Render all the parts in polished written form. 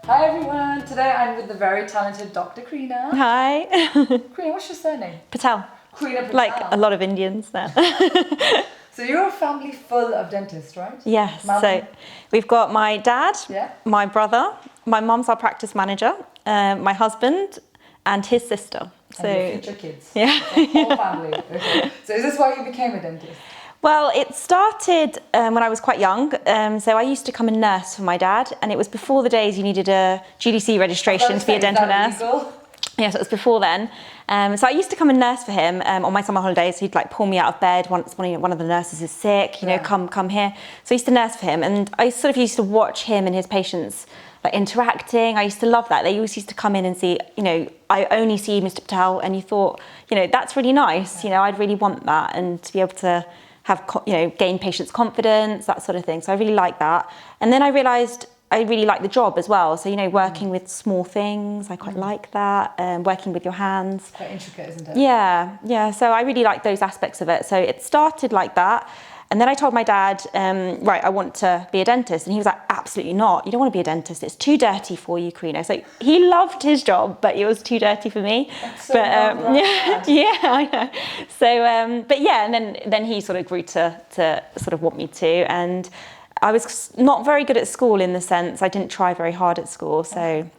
Hi everyone, today I'm with the very talented Dr. Kreena. Hi. Kreena, what's your surname? Patel. Kreena Patel. Like a lot of Indians there. So you're a family full of dentists, right? Yes, so we've got my dad, my brother, my mum's our practice manager, my husband and his sister. And your future kids. Yeah. The whole family. Okay. So is this why you became a dentist? Well, it started when I was quite young. So I used to come and nurse for my dad, and it was before the days you needed a GDC registration to be a dental nurse. Legal? Yes, it was before then. So I used to come and nurse for him on my summer holidays. He'd like pull me out of bed once one of the nurses is sick, you know, come here. So I used to nurse for him, and I sort of used to watch him and his patients like interacting. I used to love that. They always used to come in and see, you know, I only see Mr. Patel, and you thought, you know, that's really nice. You know, I'd really want that, and to be able to have, you know, gain patients' confidence, that sort of thing. So I really like that. And then I realised I really like the job as well. So, you know, working with small things, I quite like that. Working with your hands. Quite intricate, isn't it? Yeah, yeah. So I really like those aspects of it. So it started like that. And then I told my dad, right, I want to be a dentist. And he was like, absolutely not. You don't want to be a dentist. It's too dirty for you, Kreena. So he loved his job, but it was too dirty for me. That's so yeah, I know. So, but yeah, and then he sort of grew to sort of want me to. And I was not very good at school in the sense I didn't try very hard at school. So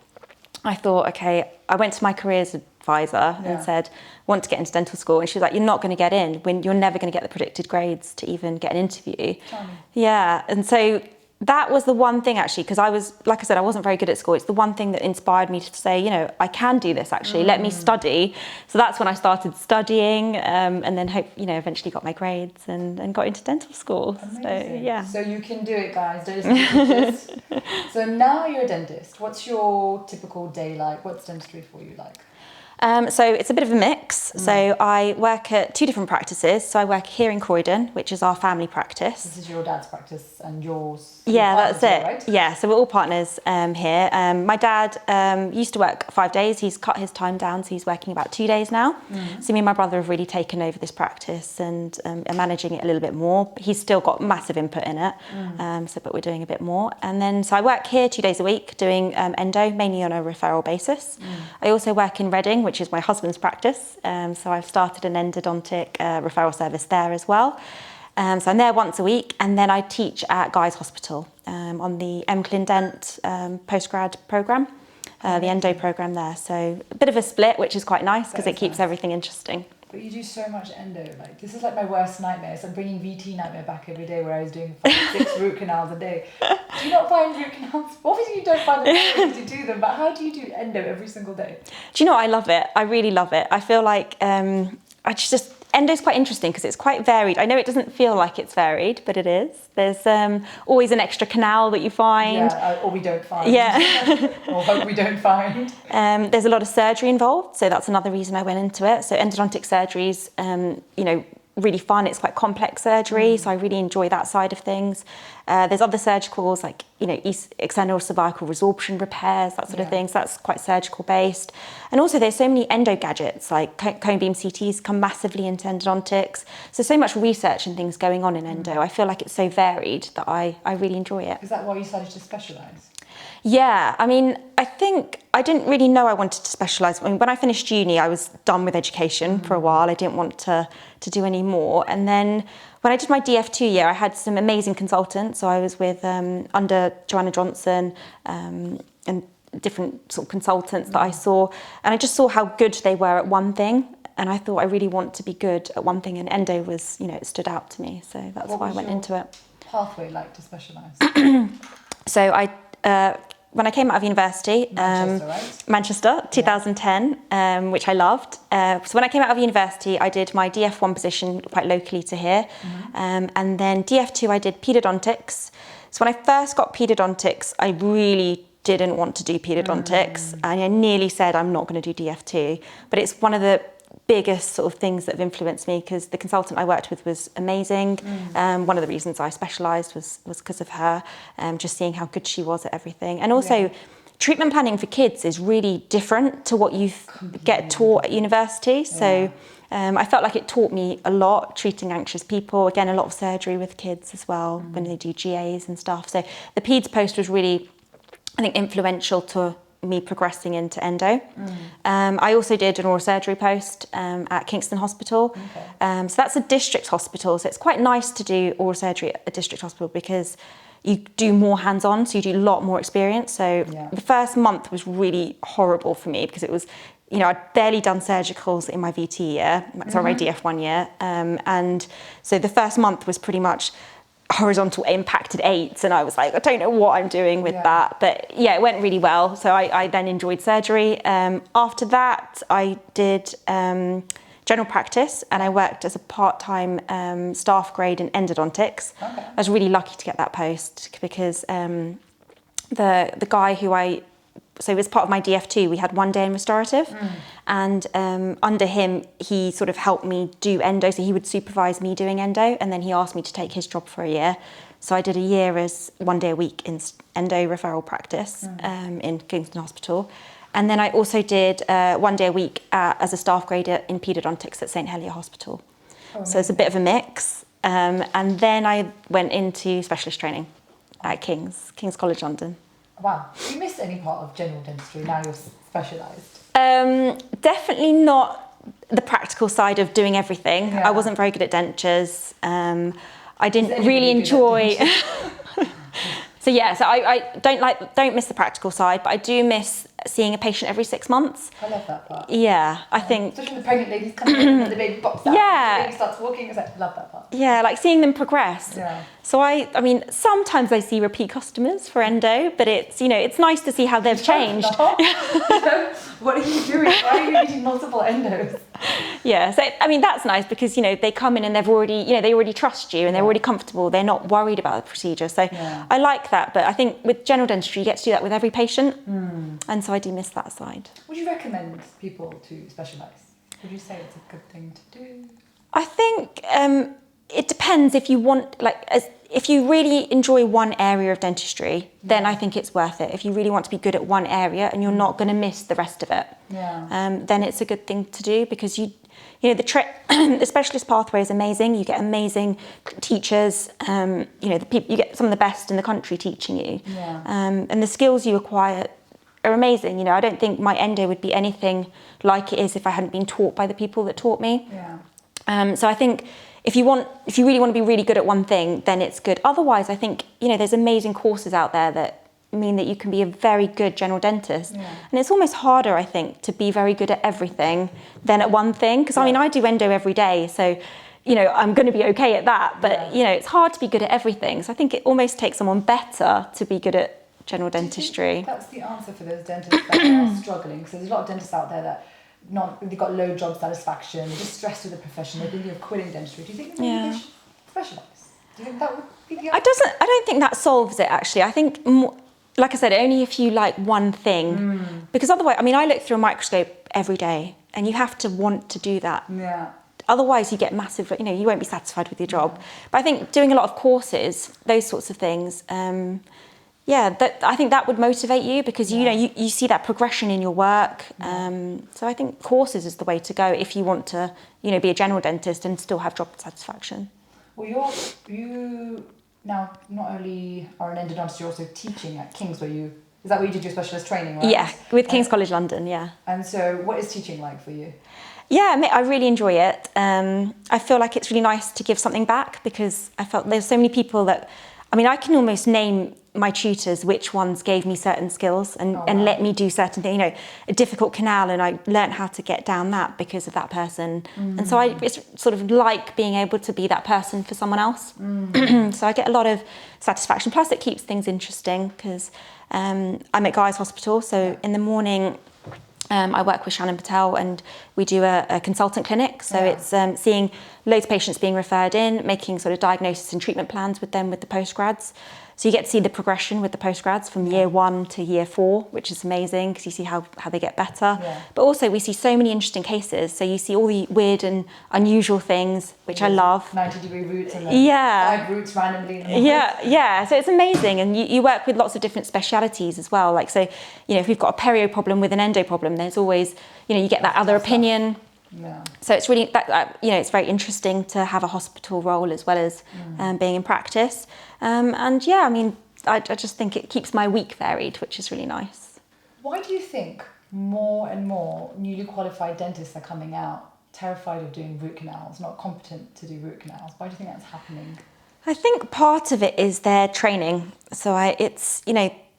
I thought, okay, I went to my careers advisor and said, want to get into dental school. And she was like, you're not going to get in when you're never going to get the predicted grades to even get an interview. Yeah. And so that was the one thing actually, because I was, like I said, I wasn't very good at school. It's the one thing that inspired me to say, you know, I can do this actually, let me study. So that's when I started studying and then eventually got my grades and got into dental school. Amazing. So yeah. So you can do it, guys. Don't just So now you're a dentist. What's your typical day like? What's dentistry for you like? So it's a bit of a mix. So I work at two different practices. So I work here in Croydon, which is our family practice. This is your dad's practice and yours? Yeah, that's it. Right? Yeah, so we're all partners here. My dad used to work 5 days. He's cut his time down, so he's working about 2 days now. So me and my brother have really taken over this practice and are managing it a little bit more. He's still got massive input in it, but we're doing a bit more. And then, so I work here 2 days a week doing endo, mainly on a referral basis. I also work in Reading, which is my husband's practice. So I've started an endodontic referral service there as well. So I'm there once a week, and then I teach at Guy's Hospital on the Clin Dent postgrad programme, the endo programme there. So a bit of a split, which is quite nice because it keeps everything interesting. But you do so much endo. Like, this is like my worst nightmare. So I'm bringing VT nightmare back every day, where I was doing 5-6 root canals a day. Do you not find root canals? Obviously you don't find them easy to do them, but how do you do endo every single day? Do you know what? I love it. I really love it. I feel like endo is quite interesting because it's quite varied. I know it doesn't feel like it's varied, but it is. There's always an extra canal that you find. Yeah, or we don't find. Yeah. Or hope we don't find. There's a lot of surgery involved, so that's another reason I went into it. So endodontic surgery's, you know, really fun. It's quite complex surgery, so I really enjoy that side of things. There's other surgicals like, you know, external cervical resorption repairs, that sort of thing. So that's quite surgical based. And also there's so many endo gadgets like cone beam CTs come massively into endodontics. So much research and things going on in endo. I feel like it's so varied that I really enjoy it. Is that why you decided to specialise? Yeah, I mean, I think I didn't really know I wanted to specialise. I mean, when I finished uni, I was done with education for a while. I didn't want to do any more. And then when I did my DF2 year, I had some amazing consultants. So I was with under Joanna Johnson and different sort of consultants that I saw. And I just saw how good they were at one thing. And I thought I really want to be good at one thing. And endo was, you know, it stood out to me. So that's why I went into it. Pathway like to specialise? So when I came out of university, Manchester, 2010, which I loved. So when I came out of university, I did my DF1 position quite locally to here. And then DF2, I did paedodontics. So when I first got paedodontics, I really didn't want to do paedodontics. And I nearly said, I'm not going to do DF2. But it's one of the biggest sort of things that have influenced me because the consultant I worked with was amazing. One of the reasons I specialised was because of her, just seeing how good she was at everything. And also treatment planning for kids is really different to what you get taught at university. So I felt like it taught me a lot, treating anxious people. Again, a lot of surgery with kids as well when they do GAs and stuff. So the peds post was really I think, influential to me progressing into endo. I also did an oral surgery post at Kingston Hospital. So that's a district hospital. So it's quite nice to do oral surgery at a district hospital because you do more hands-on, so you do a lot more experience. So the first month was really horrible for me because it was, I'd barely done surgicals in my VT year, sorry, my DF1 year. And so the first month was pretty much horizontal impacted 8s, and I was like, I don't know what I'm doing with that. But yeah, it went really well. So I then enjoyed surgery. After that, I did general practice, and I worked as a part-time staff grade in endodontics. I was really lucky to get that post because the guy who so as part of my DF2, we had 1 day in restorative, and under him, he sort of helped me do endo. So he would supervise me doing endo, and then he asked me to take his job for a year. So I did a year as 1 day a week in endo referral practice in Kingston Hospital. And then I also did 1 day a week as a staff grader in paediodontics at St Helier Hospital. So it's a bit of a mix. And then I went into specialist training at King's College London. Wow. Do you miss any part of general dentistry now you're specialised? Definitely not the practical side of doing everything. I wasn't very good at dentures. I didn't really enjoy... So I don't miss the practical side, but I do miss seeing a patient every 6 months. I love that part. Yeah, I think... Especially when the pregnant ladies come in and the baby pops out. And the baby starts walking. I love that part. Yeah, like seeing them progress. Yeah. So I mean, sometimes I see repeat customers for endo, but it's, it's nice to see how they've changed. What are you doing? Why are you needing multiple endos? Yeah, so I mean, that's nice because, they come in and they've already, they already trust you and they're already comfortable. They're not worried about the procedure. So I like that. But I think with general dentistry, you get to do that with every patient. And so I do miss that side. Would you recommend people to specialise? Would you say it's a good thing to do? I think it depends if you want, if you really enjoy one area of dentistry, then I think it's worth it. If you really want to be good at one area and you're not going to miss the rest of it, then it's a good thing to do because the specialist pathway is amazing. You get amazing teachers. You get some of the best in the country teaching you, and the skills you acquire are amazing. I don't think my endo would be anything like it is if I hadn't been taught by the people that taught me. So I think if you really want to be really good at one thing, then it's good. Otherwise, I think, there's amazing courses out there that mean that you can be a very good general dentist. And it's almost harder, I think, to be very good at everything than at one thing. Because, I do endo every day, so, I'm going to be okay at that. But, it's hard to be good at everything. So I think it almost takes someone better to be good at general dentistry. That's the answer for those dentists that are struggling. Because there's a lot of dentists out there that they've got low job satisfaction, they're just stressed with the profession, they're thinking of quitting dentistry. Do you think maybe they should specialise? Do you think that would be the answer? I don't think that solves it, actually. I think, like I said, only if you like one thing. Because otherwise, I look through a microscope every day and you have to want to do that. Otherwise, you get massive, you won't be satisfied with your job. But I think doing a lot of courses, those sorts of things, I think that would motivate you because you see that progression in your work. So I think courses is the way to go if you want to, be a general dentist and still have job satisfaction. Well, you now not only are an endodontist, you're also teaching at King's. Is that where you did your specialist training, right? Yeah, with King's College London, yeah. And so, what is teaching like for you? Yeah, I really enjoy it. I feel like it's really nice to give something back because I felt there's so many people that. I can almost name my tutors which ones gave me certain skills and let me do certain things. A difficult canal, and I learnt how to get down that because of that person. And so it's sort of like being able to be that person for someone else. So I get a lot of satisfaction. Plus, it keeps things interesting because I'm at Guy's Hospital. So in the morning, I work with Kreena Patel and we do a consultant clinic. So it's seeing loads of patients being referred in, making sort of diagnosis and treatment plans with them with the postgrads. So you get to see the progression with the postgrads from year 1 to year 4, which is amazing because you see how they get better. But also we see so many interesting cases. So you see all the weird and unusual things, which I love. 90-degree roots and then 5 roots randomly. So it's amazing. And you work with lots of different specialities as well. Like, so, if we've got a perio problem with an endo problem, there's always, you get that other opinion. So it's really, it's very interesting to have a hospital role as well as being in practice. I just think it keeps my week varied, which is really nice. Why do you think more and more newly qualified dentists are coming out terrified of doing root canals, not competent to do root canals? Why do you think that's happening? I think part of it is their training. So it's,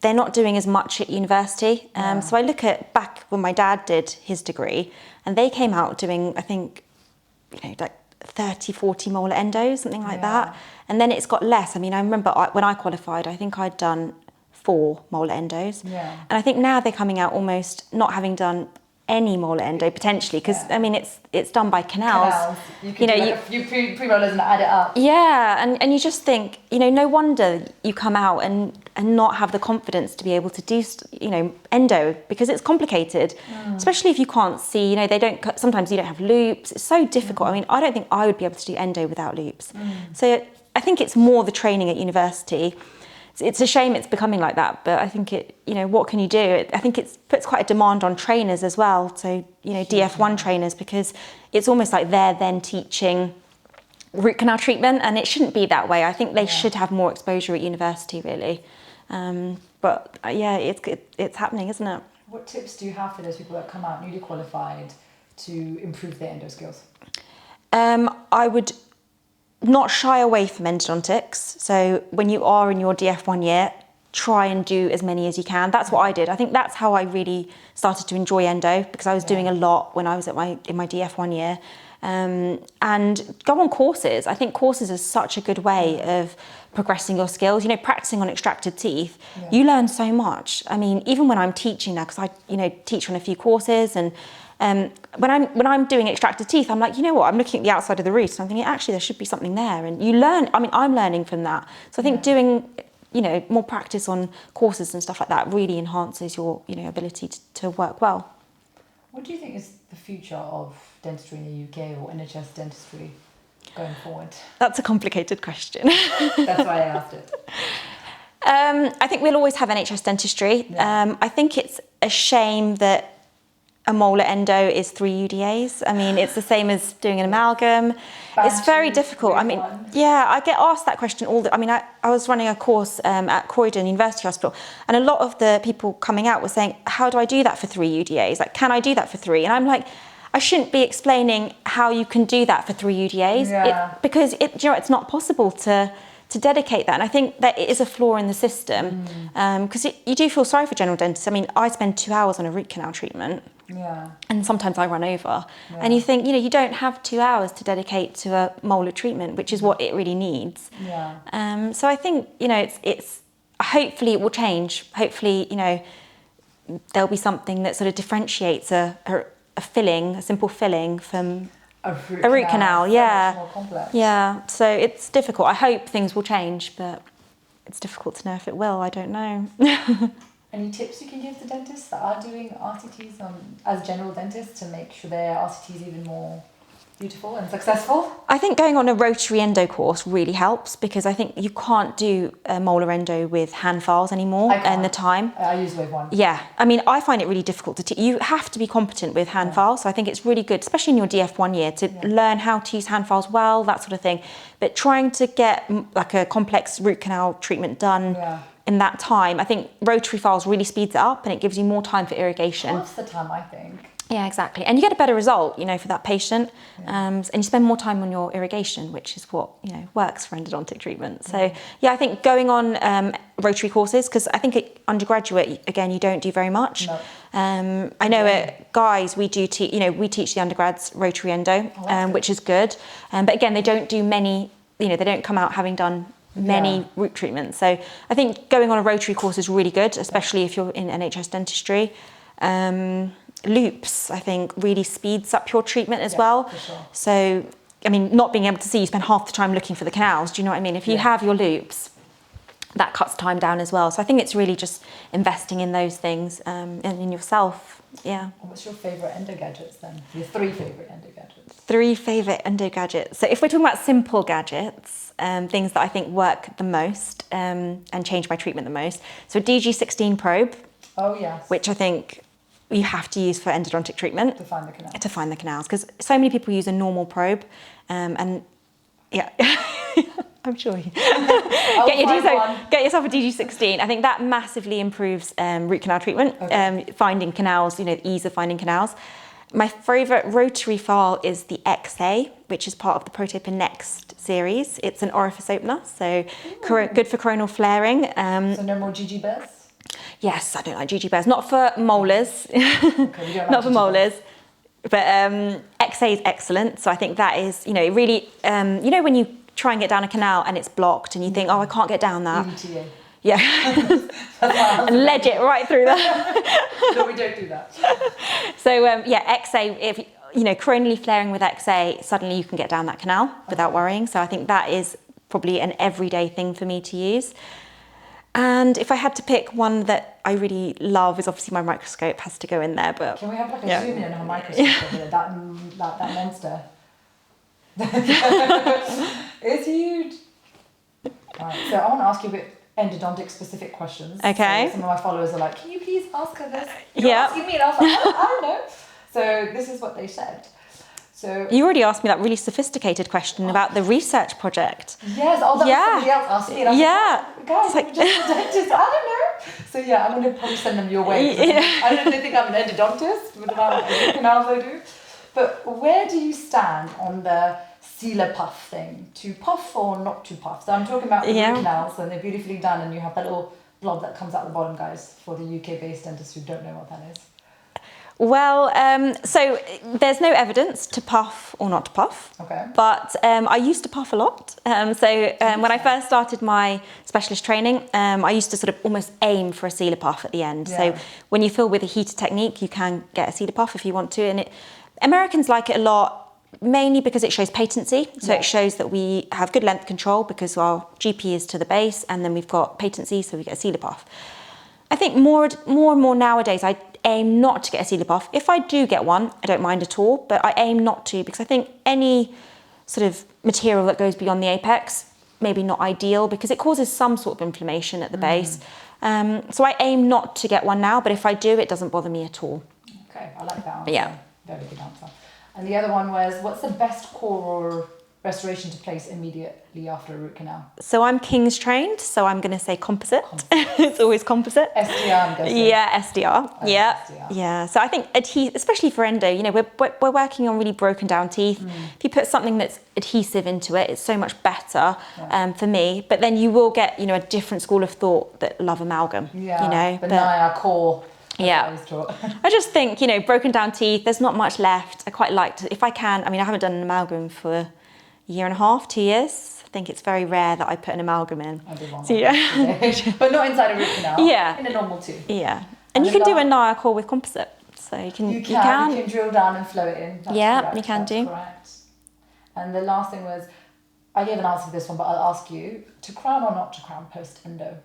they're not doing as much at university. So I look at back when my dad did his degree, and they came out doing, I think, like 30, 40 molar endos, something like that. And then it's got less. I mean, I remember when I qualified, I think I'd done 4 molar endos. Yeah. And I think now they're coming out almost not having done any molar endo potentially, because I mean it's done by canals. You can do like a few premolars and add it up. Yeah, and you just think, no wonder you come out and not have the confidence to be able to do endo, because it's complicated, especially if you can't see. Sometimes you don't have loops. It's so difficult. I mean, I don't think I would be able to do endo without loops. So I think it's more the training at university. It's a shame it's becoming like that, but I think what can you do? I think it puts quite a demand on trainers as well. So, DF1 trainers, because it's almost like they're then teaching root canal treatment, and it shouldn't be that way. I think they should have more exposure at university, really. But it's happening, isn't it? What tips do you have for those people that come out newly qualified to improve their endo skills? I would not shy away from endodontics. So when you are in your DF1 year, try and do as many as you can. That's what I did. I think that's how I really started to enjoy endo, because I was doing a lot when I was in my DF1 year. And go on courses. I think courses are such a good way of progressing your skills. Practicing on extracted teeth, you learn so much. I mean, even when I'm teaching now, because I teach on a few courses, and when I'm doing extracted teeth, I'm like, I'm looking at the outside of the root, and I'm thinking, actually, there should be something there. And you learn. I mean, I'm learning from that. So I think doing, more practice on courses and stuff like that really enhances your, ability to work well. What do you think is the future of dentistry in the UK, or NHS dentistry going forward? That's a complicated question. That's why I asked it. I think we'll always have NHS dentistry. I think it's a shame that a molar endo is 3 UDAs. I mean, it's the same as doing an amalgam. It's very difficult. I mean, I get asked that question I was running a course at Croydon University Hospital, and a lot of the people coming out were saying, how do I do that for 3 UDAs? Like, can I do that for 3? And I'm like, I shouldn't be explaining how you can do that for 3 UDAs, because it's not possible to dedicate that. And I think that it is a flaw in the system, because you do feel sorry for general dentists. I mean, I spend 2 hours on a root canal treatment. And sometimes I run over. And you think, you don't have 2 hours to dedicate to a molar treatment, which is what it really needs. So I think, it's hopefully it will change. Hopefully, there'll be something that sort of differentiates a simple filling from a root canal. So much more complex. So it's difficult. I hope things will change, but it's difficult to know if it will. I don't know. Any tips you can give to dentists that are doing RCTs as general dentists to make sure their RCT is even more beautiful and successful? I think going on a rotary endo course really helps, because I think you can't do a molar endo with hand files anymore in the time. I use Wave 1. Yeah, I mean, I find it really difficult to teach. You have to be competent with hand files, so I think it's really good, especially in your DF1 year, to learn how to use hand files well, that sort of thing. But trying to get like a complex root canal treatment done in that time, I think rotary files really speeds it up, and it gives you more time for irrigation. Half the time, I think. Yeah, exactly. And you get a better result, for that patient. And you spend more time on your irrigation, which is what, works for endodontic treatment. So, I think going on rotary courses, because I think at undergraduate, again, you don't do very much. No. I know at Guy's, we do teach, we teach the undergrads rotary endo, which is good. But again, they don't do many, they don't come out having done many root treatments. So I think going on a rotary course is really good, especially if you're in NHS dentistry. Loops, I think, really speeds up your treatment as well. For sure. So, I mean, not being able to see, you spend half the time looking for the canals. Do you know what I mean? If you have your loops, that cuts time down as well. So I think it's really just investing in those things and in yourself. Yeah. What's your favourite endo gadgets then? Your 3 favourite endo gadgets? 3 favourite endo gadgets. So if we're talking about simple gadgets, things that I think work the most and change my treatment the most. So a DG16 probe. Oh, yes. Which I think you have to use for endodontic treatment. To find the canals. To find the canals, because so many people use a normal probe, and yeah. I'm sure you I'll get yourself a DG16. I think that massively improves root canal treatment, finding canals, the ease of finding canals. My favourite rotary file is the XA, which is part of the ProTaper Next series. It's an orifice opener, so good for coronal flaring. So no more GG bears? Yes, I don't like GG bears. Not for molars. Okay, Not for molars. But XA is excellent. So I think that is, really, when you try and get down a canal and it's blocked and you think, oh, I can't get down that. EVTA. Yeah. And ledge it right through that. No, we don't do that. So XA, if coronally flaring with XA, suddenly you can get down that canal without worrying. So I think that is probably an everyday thing for me to use. And if I had to pick one that I really love, is obviously my microscope has to go in there. But can we have like a zoom in on a microscope over there? That monster. It's huge. Right, so I want to ask you a bit endodontic specific questions. Okay. So some of my followers are like, can you please ask her this? You're asking me, and I was like, I don't know. So this is what they said. So you already asked me that really sophisticated question about the research project. Yes, that was somebody else asked me. And I was like, guys, like, I'm just a dentist. I don't know. So yeah, I'm going to probably send them your way. I don't know if they think I'm an endodontist, with the amount of root canals I do. But where do you stand on the sealer puff thing? To puff or not to puff? So I'm talking about the root canals, and they're beautifully done, and you have that little blob that comes out the bottom, guys, for the UK-based dentists who don't know what that is. Well, so there's no evidence to puff or not to puff. Okay. But I used to puff a lot. When I first started my specialist training, I used to sort of almost aim for a sealer puff at the end. Yeah. So when you fill with a heater technique, you can get a sealer puff if you want to. And Americans like it a lot, mainly because it shows patency. So it shows that we have good length control because our GP is to the base, and then we've got patency, so we get a sealer puff. I think more and more nowadays, I aim not to get a sealer puff. If I do get one, I don't mind at all, but I aim not to, because I think any sort of material that goes beyond the apex, maybe not ideal, because it causes some sort of inflammation at the base. So I aim not to get one now, but if I do, it doesn't bother me at all. Okay, I like that answer. Yeah. Very good answer. And the other one was, what's the best core or restoration to place immediately after a root canal? So I'm King's trained, so I'm going to say composite. It's always composite. SDR, I'm guessing. Yeah, SDR. SDR. Yeah. So I think especially for endo, we're working on really broken down teeth. If you put something that's adhesive into it, it's so much better for me. But then you will get, a different school of thought that love amalgam. Yeah. The Naya core. Yeah. I just think, broken down teeth, there's not much left. I quite like to, if I can, I haven't done an amalgam for a year and a half, 2 years. I think it's very rare that I put an amalgam in. I did one. So, but not inside a root canal. Yeah. In a normal tooth. Yeah. And you can do a Naya core with composite. So you can drill down and flow it in. That's correct. You can do. Correct. And the last thing was, I gave an answer for this one, but I'll ask you, to crown or not to crown post endo?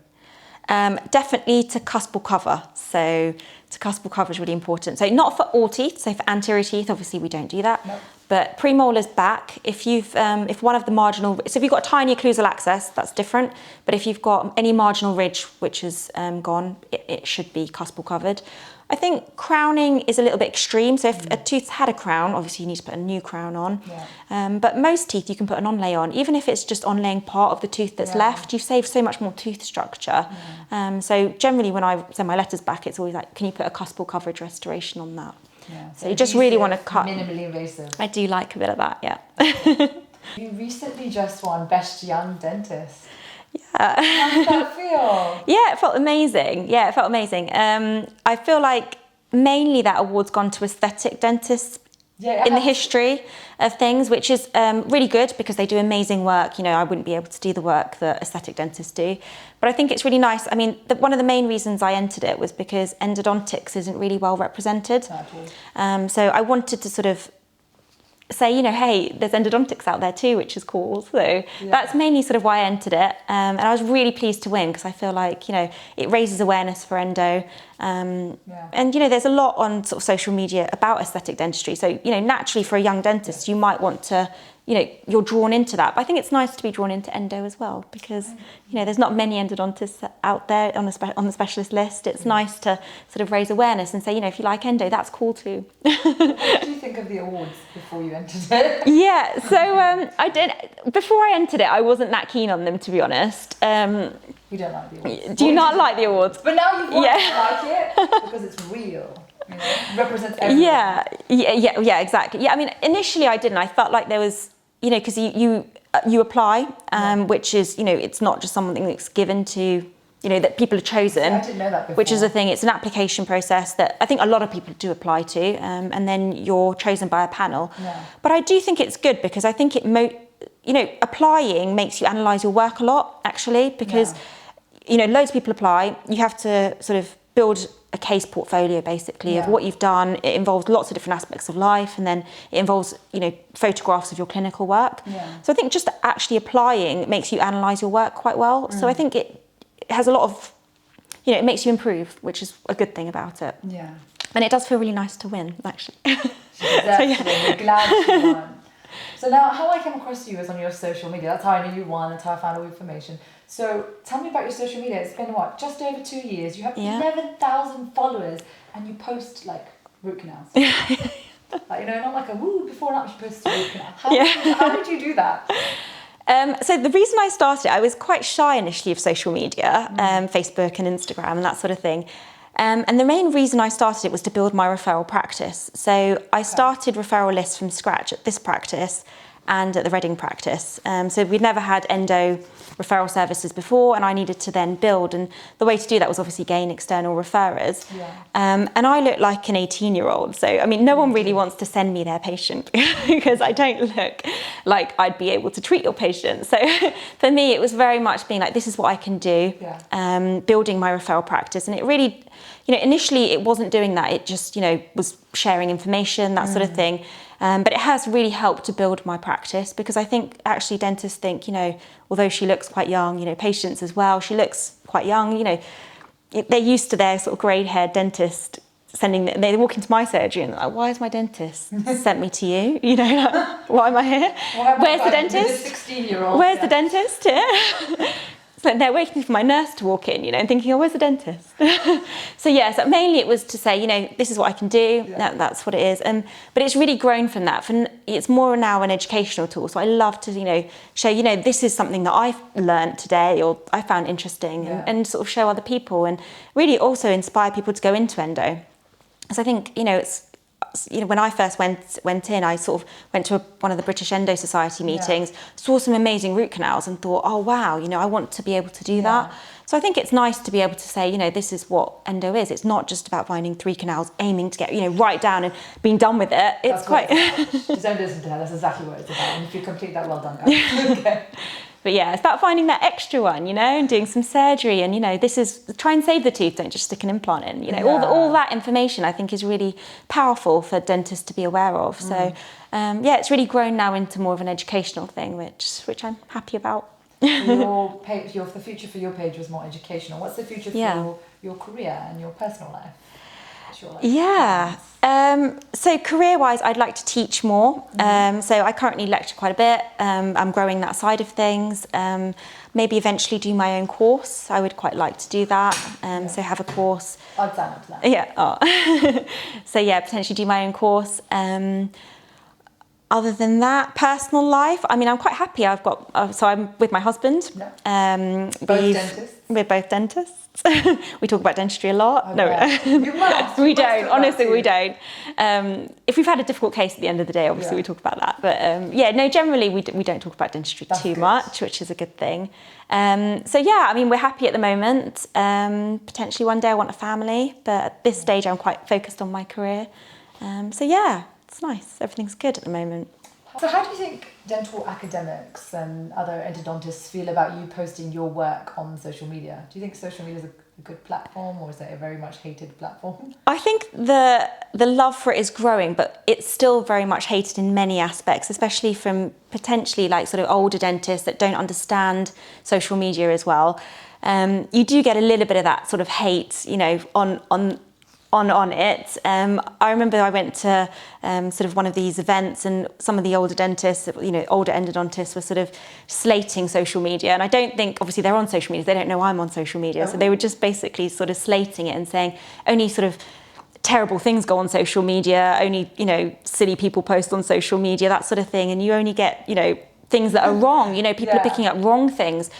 Definitely to cuspal cover. So to cuspal cover is really important. So not for all teeth. So for anterior teeth, obviously we don't do that. Nope. But premolars back, if one of the marginal, so if you've got tiny occlusal access, that's different. But if you've got any marginal ridge which is gone, it should be cuspal covered. I think crowning is a little bit extreme. So if a tooth's had a crown, obviously you need to put a new crown on. Yeah. But most teeth you can put an onlay on. Even if it's just onlaying part of the tooth that's left, you save so much more tooth structure. Yeah. So generally when I send my letters back, it's always like, can you put a cuspal coverage restoration on that? Yeah. So you just really want to cut. Minimally invasive. I do like a bit of that, yeah. You recently just won Best Young Dentist. Yeah. How did that feel? Yeah, it felt amazing. I feel like mainly that award's gone to aesthetic dentists in the history of things, which is really good because they do amazing work. I wouldn't be able to do the work that aesthetic dentists do. But I think it's really nice. One of the main reasons I entered it was because endodontics isn't really well represented. So I wanted to sort of say, hey, there's endodontics out there too, which is cool. So that's mainly sort of why I entered it. And I was really pleased to win because I feel like, it raises awareness for endo. And, there's a lot on sort of social media about aesthetic dentistry. So, naturally for a young dentist, you might want to you're drawn into that. But I think it's nice to be drawn into endo as well, because there's not many endodontists out there on the specialist list. It's nice to sort of raise awareness and say, if you like endo, that's cool too. What did you think of the awards before you entered it? Yeah, so before I entered it, I wasn't that keen on them, to be honest. You don't like the awards. Do you not like the awards? But now you've won, like it because it's real. It represents everything. Yeah, exactly. Yeah, I mean, initially I didn't. I felt like there was, because you apply, which is, it's not just something that's given to, that people are chosen. I didn't know that before. Which is the thing. It's an application process that I think a lot of people do apply to, and then you're chosen by a panel. Yeah. But I do think it's good, because I think applying makes you analyse your work a lot, actually, because loads of people apply. You have to sort of build a case portfolio, basically, of what you've done. It involves lots of different aspects of life, and then it involves, photographs of your clinical work. Yeah. So I think just actually applying makes you analyse your work quite well. So I think it has a lot of, it makes you improve, which is a good thing about it. Yeah. And it does feel really nice to win, actually. Exactly. We're glad you won. So now, how I came across you is on your social media. That's how I knew you won. That's how I found all information. So tell me about your social media. It's been what, just over 2 years. You have 11,000 followers, and you post like root canals. Like, not like a woo before and after, you post a root canal. How did you do that? So the reason I started, I was quite shy initially of social media, Facebook and Instagram and that sort of thing. And the main reason I started it was to build my referral practice. So I started referral lists from scratch at this practice and at the Reading practice. So we'd never had endo referral services before, and I needed to then build. And the way to do that was obviously gain external referrers. Yeah. And I look like an 18-year-old. So, I mean, no one really wants to send me their patient because I don't look like I'd be able to treat your patient. So for me, it was very much being like, this is what I can do, building my referral practice. And it really, initially it wasn't doing that. It just, was sharing information, that sort of thing. But it has really helped to build my practice, because I think actually dentists think, although she looks quite young, patients as well, she looks quite young, they're used to their sort of grey-haired dentist they walk into my surgery and they're like, why has my dentist sent me to you? Like, why am I here? Where's the dentist? 16-year-old. Where's the dentist here? So they're waiting for my nurse to walk in, and thinking, oh, where's the dentist? So mainly it was to say, this is what I can do. That's what it is. But it's really grown from that. It's more now an educational tool. So I love to, show, this is something that I've learned today or I found interesting, and sort of show other people, and really also inspire people to go into endo. Because I think, it's, when I first went in, I sort of went to one of the British Endo Society meetings, saw some amazing root canals and thought, oh wow, I want to be able to do that. So I think it's nice to be able to say, this is what endo is. It's not just about finding 3 canals, aiming to get, right down and being done with it. It's quite... Just endo isn't that's exactly what it's about. And if you complete that, well done, guys. Okay. But it's about finding that extra one, and doing some surgery, and this is try and save the tooth, don't just stick an implant in. All that information I think is really powerful for dentists to be aware of. So it's really grown now into more of an educational thing, which I'm happy about. Your page, the future for your page was more educational. What's the future for your career and your personal life? So career-wise, I'd like to teach more. So I currently lecture quite a bit. I'm growing that side of things. Maybe eventually do my own course. I would quite like to do that. So have a course. I'd sign up to that. So potentially do my own course. Other than that, personal life, I mean, I'm quite happy. I'm with my husband. Both dentists? We're both dentists. We talk about dentistry a lot. We don't. Honestly, we don't. If we've had a difficult case at the end of the day, obviously we talk about that. But generally we don't talk about dentistry too much, which is a good thing. I mean, we're happy at the moment. Potentially one day I want a family, but at this stage I'm quite focused on my career. It's nice. Everything's good at the moment. So how do you think dental academics and other endodontists feel about you posting your work on social media? Do you think social media is a good platform, or is it a very much hated platform? I think the love for it is growing, but it's still very much hated in many aspects, especially from potentially like sort of older dentists that don't understand social media as well. You do get a little bit of that sort of hate, on on it. I remember I went to sort of one of these events, and some of the older dentists, older endodontists, were sort of slating social media. And I don't think, obviously they're on social media, they don't know I'm on social media. So they were just basically sort of slating it and saying only sort of terrible things go on social media, only, silly people post on social media, that sort of thing. And you only get, things that are wrong, people are picking up wrong things.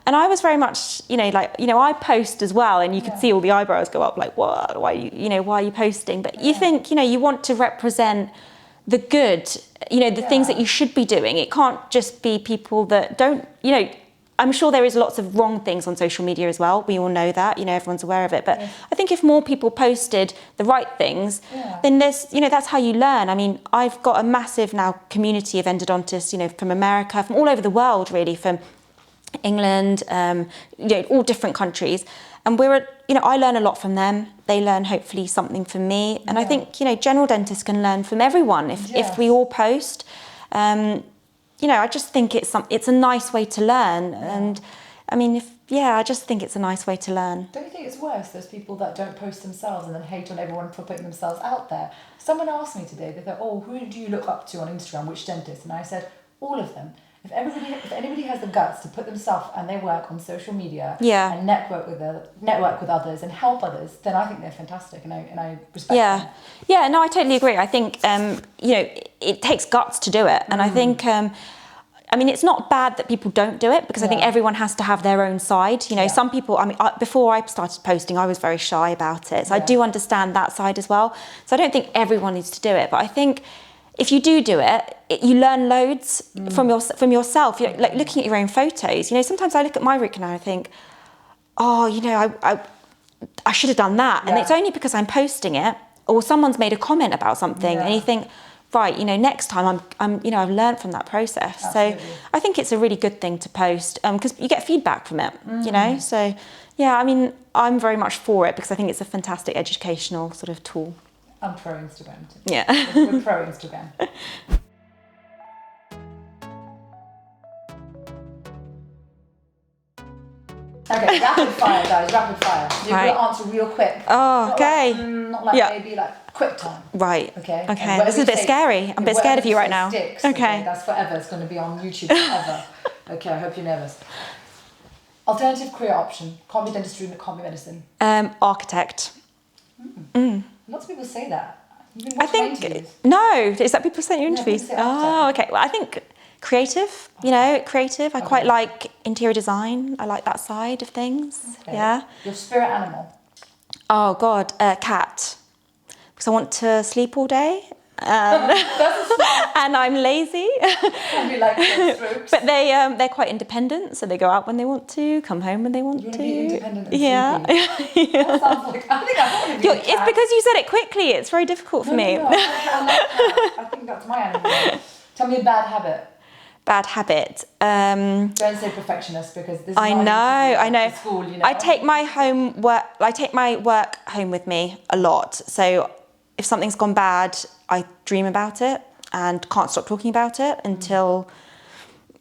And I was very much, I post as well, and you could see all the eyebrows go up, like, what? Why are you posting? But you think, you want to represent the good, the things that you should be doing. It can't just be people that don't, I'm sure there is lots of wrong things on social media as well. We all know that, everyone's aware of it. But I think if more people posted the right things, then there's, that's how you learn. I mean, I've got a massive now community of endodontists, from America, from all over the world, really, from England, all different countries. And I learn a lot from them. They learn hopefully something from me. And I think, general dentists can learn from everyone if we all post. I just think it's a nice way to learn. And I mean, I just think it's a nice way to learn. Don't you think it's worse, those people that don't post themselves and then hate on everyone for putting themselves out there? Someone asked me today, they thought, who do you look up to on Instagram, which dentist? And I said, all of them. If anybody has the guts to put themselves and their work on social media and network with others and help others, then I think they're fantastic, and I respect them. Yeah, no, I totally agree. I think it takes guts to do it, and I think it's not bad that people don't do it, because I think everyone has to have their own side. Some people. Before I started posting, I was very shy about it, so I do understand that side as well. So I don't think everyone needs to do it, but I think if you do it, you learn loads from yourself. Like looking at your own photos. Sometimes I look at my root canal and I think, I should have done that, and it's only because I'm posting it or someone's made a comment about something, and you think, right, next time I've learned from that process. Absolutely. So I think it's a really good thing to post, because you get feedback from it. So I'm very much for it, because I think it's a fantastic educational sort of tool. I'm pro Instagram too. Yeah. We're pro Instagram. Okay, rapid fire, guys, rapid fire. You're going to answer real quick. Oh, okay. Not like maybe like quick time. Right. Okay. This is a bit scary. I'm a bit scared of you right now. Sticks, okay. That's forever. It's going to be on YouTube forever. Okay, I hope you're nervous. Alternative career option. Can't be dentistry, can't be medicine. Architect. Lots of people say that. I think, no, is that people say in your interviews? Okay. Well, I think creative, creative. I quite like interior design. I like that side of things. Okay. Yeah. Your spirit animal? Oh God, cat. Because I want to sleep all day. And I'm lazy. Can be like strokes. But they're quite independent, so they go out when they want to, come home when they want to. Be independent and sleepy. That sounds like, I think I want to be a cat. It's because you said it quickly. It's very difficult for me. No, I like that. I think that's my animal. Tell me a bad habit. Bad habit. Don't say perfectionist, because this is I know. School, I take my work home with me a lot. So if something's gone bad, I dream about it and can't stop talking about it until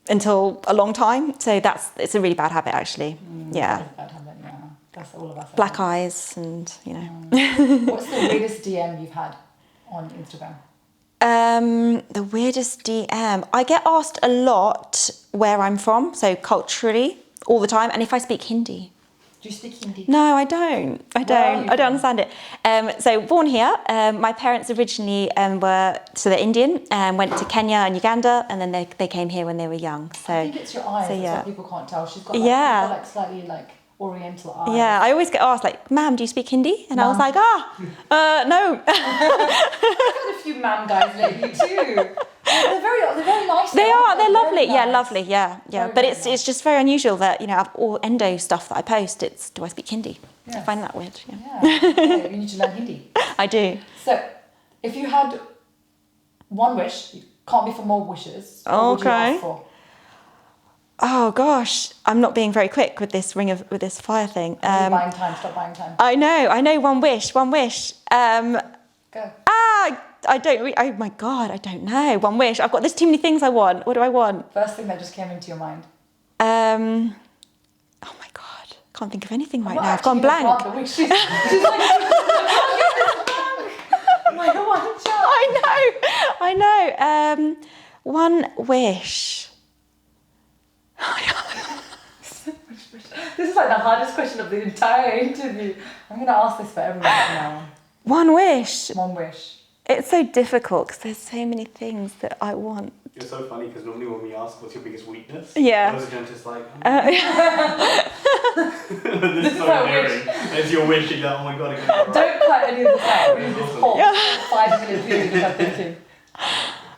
a long time. So it's a really bad habit, actually. That is a bad habit, yeah. That's all of us. Black eyes and, What's the weirdest DM you've had on Instagram? The weirdest DM. I get asked a lot where I'm from, so culturally, all the time, and if I speak Hindi. Do you speak Hindi? No, I don't. I don't understand it. So born here. My parents originally they're Indian, and went to Kenya and Uganda, and then they came here when they were young. So I think it's your eyes. So people can't tell. She's got like slightly like Oriental eyes. Yeah, I always get asked like, "Ma'am, do you speak Hindi?" And I was like, no. I've had a few ma'am guys lately too. They're very nice. They are. They're lovely. Nice. Yeah, lovely. Yeah. But it's just very unusual that all endo stuff that I post. It's do I speak Hindi? Yes. I find that weird. Yeah. Okay, you need to learn Hindi. I do. So, if you had one wish, you can't be for more wishes. What would you ask for? Oh gosh, I'm not being very quick with this fire thing. Buying time. Stop buying time. I know. One wish. Go. I don't. Oh my God, I don't know. One wish. There's too many things I want. What do I want? First thing that just came into your mind. Oh my God, can't think of anything right now. I've gone blank. She's like, I know. One wish. This is like the hardest question of the entire interview. I'm going to ask this for everyone now. One wish. One wish. It's so difficult because there's so many things that I want. It's so funny because normally when we ask what's your biggest weakness, Yeah. most dentists like, This is my wish. It's your wish. You're like, oh my god, I can't. Don't cut any of this out. This whole 5-minute period I'm thinking.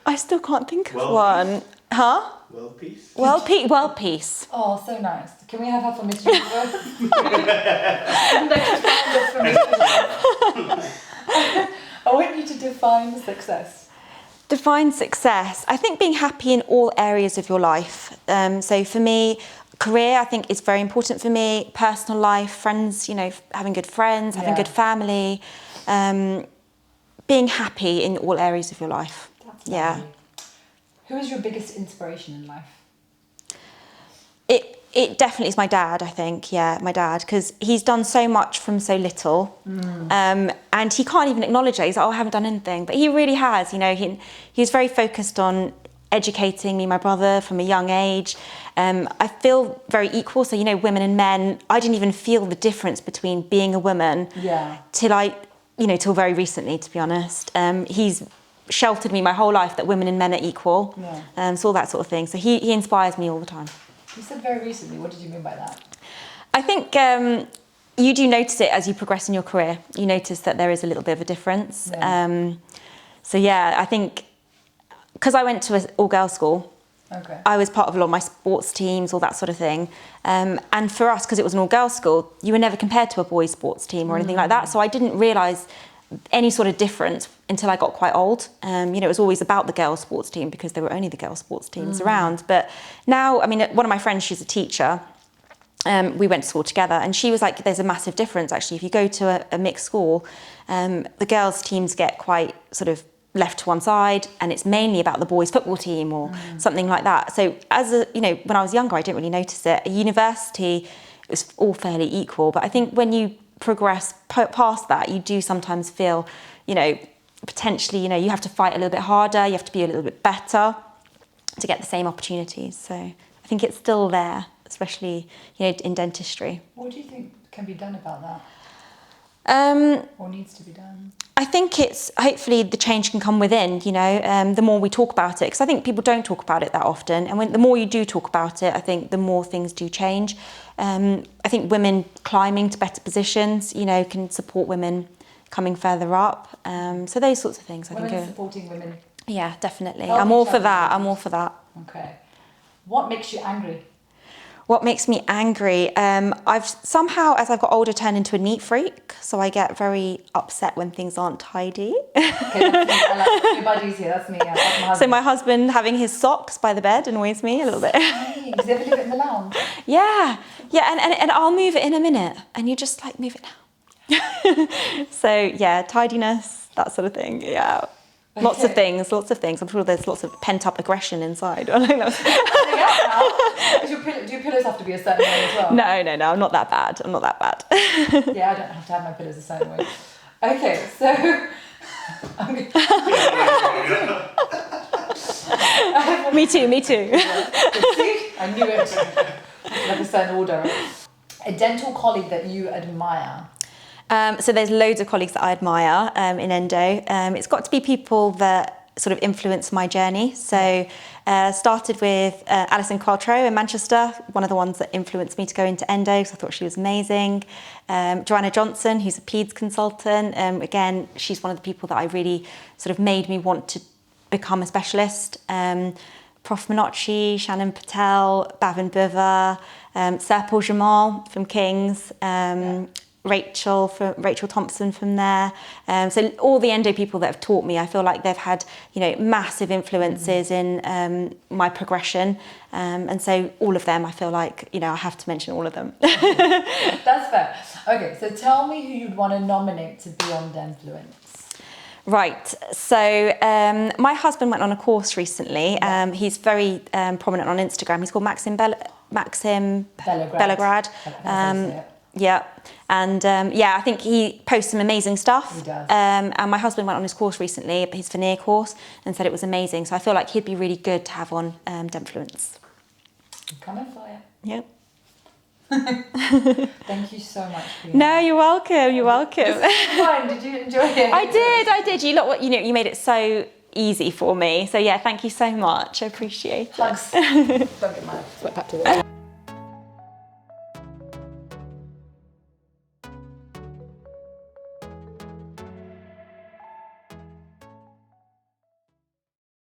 I still can't think of Well, one. Huh? World peace. World peace. Oh, so nice. Can we have her for Miss Universe? Next round is for Miss Universe. I want you to define success. Define success. I think being happy in all areas of your life. So for me, career, I think is very important for me. Personal life, friends, you know, having good friends, having good family. Being happy in all areas of your life. That's lovely. Who is your biggest inspiration in life? It definitely is my dad, I think. Yeah, my dad, because he's done so much from so little, and he can't even acknowledge it. He's like, oh, I haven't done anything, but he really has. You know, he was very focused on educating me, my brother, from a young age. I feel very equal. So, you know, women and men, I didn't even feel the difference between being a woman till very recently, to be honest. He's sheltered me my whole life that women and men are equal. So all that sort of thing. So he inspires me all the time. You said very recently. What did you mean by that? I think you do notice it as you progress in your career. You notice that there is a little bit of a difference. I think because I went to an all-girls school, I was part of a lot of my sports teams, all that sort of thing. And for us, because it was an all-girls school, you were never compared to a boys' sports team or anything like that. So I didn't realise any sort of difference until I got quite old. It was always about the girls' sports team because there were only the girls' sports teams around. But now, I mean, one of my friends, she's a teacher. We went to school together, and she was like, there's a massive difference, actually. If you go to a mixed school, the girls' teams get quite sort of left to one side, and it's mainly about the boys' football team or something like that. So when I was younger, I didn't really notice it. At university, it was all fairly equal. But I think when you progress past that, you do sometimes feel, potentially, you have to fight a little bit harder, you have to be a little bit better to get the same opportunities. So I think it's still there, especially, in dentistry. What do you think can be done about that? Or needs to be done? I think hopefully the change can come within, the more we talk about it, because I think people don't talk about it that often. And the more you do talk about it, I think the more things do change. I think women climbing to better positions, can support women coming further up. So those sorts of things, I think. Women supporting women. Yeah, definitely. I'm all for that. Okay. What makes you angry? What makes me angry? I've somehow, as I've got older, turned into a neat freak. So I get very upset when things aren't tidy. Okay, that's me. Your buddies here, that's me. Yeah, that's my husband. So my husband having his socks by the bed annoys me a little bit. Hey, does he ever leave it in the lounge? Yeah, and I'll move it in a minute, and you just like move it now. So yeah, tidiness, that sort of thing. Yeah. Okay. Lots of things. I'm sure there's lots of pent-up aggression inside. Do your pillows have to be a certain way as well? No, I'm not that bad. Yeah, I don't have to have my pillows a certain way. Okay, so... Me too. See? I knew it. Like a certain order. A dental colleague that you admire? So there's loads of colleagues that I admire in endo. It's got to be people that sort of influence my journey. So started with Alison Qualtrough in Manchester, one of the ones that influenced me to go into endo because I thought she was amazing. Joanna Johnson, who's a peds consultant. Again, she's one of the people that I really sort of made me want to become a specialist. Prof Minocci, Shannon Patel, Bhavin Buva, Serpil Jamal from King's. Rachel Thompson from there. So all the endo people that have taught me, I feel like they've had, massive influences in my progression. And so all of them, I feel like, I have to mention all of them. That's fair. Okay, so tell me who you'd want to nominate to be on Denfluence. Right, so my husband went on a course recently. He's very prominent on Instagram. He's called Maxim Belograd. Yeah. And yeah, I think he posts some amazing stuff. He does. And my husband went on his course recently, his veneer course, and said it was amazing. So I feel like he'd be really good to have on Denfluence. Coming for you. Yep. Thank you so much, Kreena. No, you're welcome. You're welcome. This was fun. Did you enjoy it? I did. You made it so easy for me. So yeah, thank you so much. I appreciate it. Hugs. Don't get mad. Sweat back to work.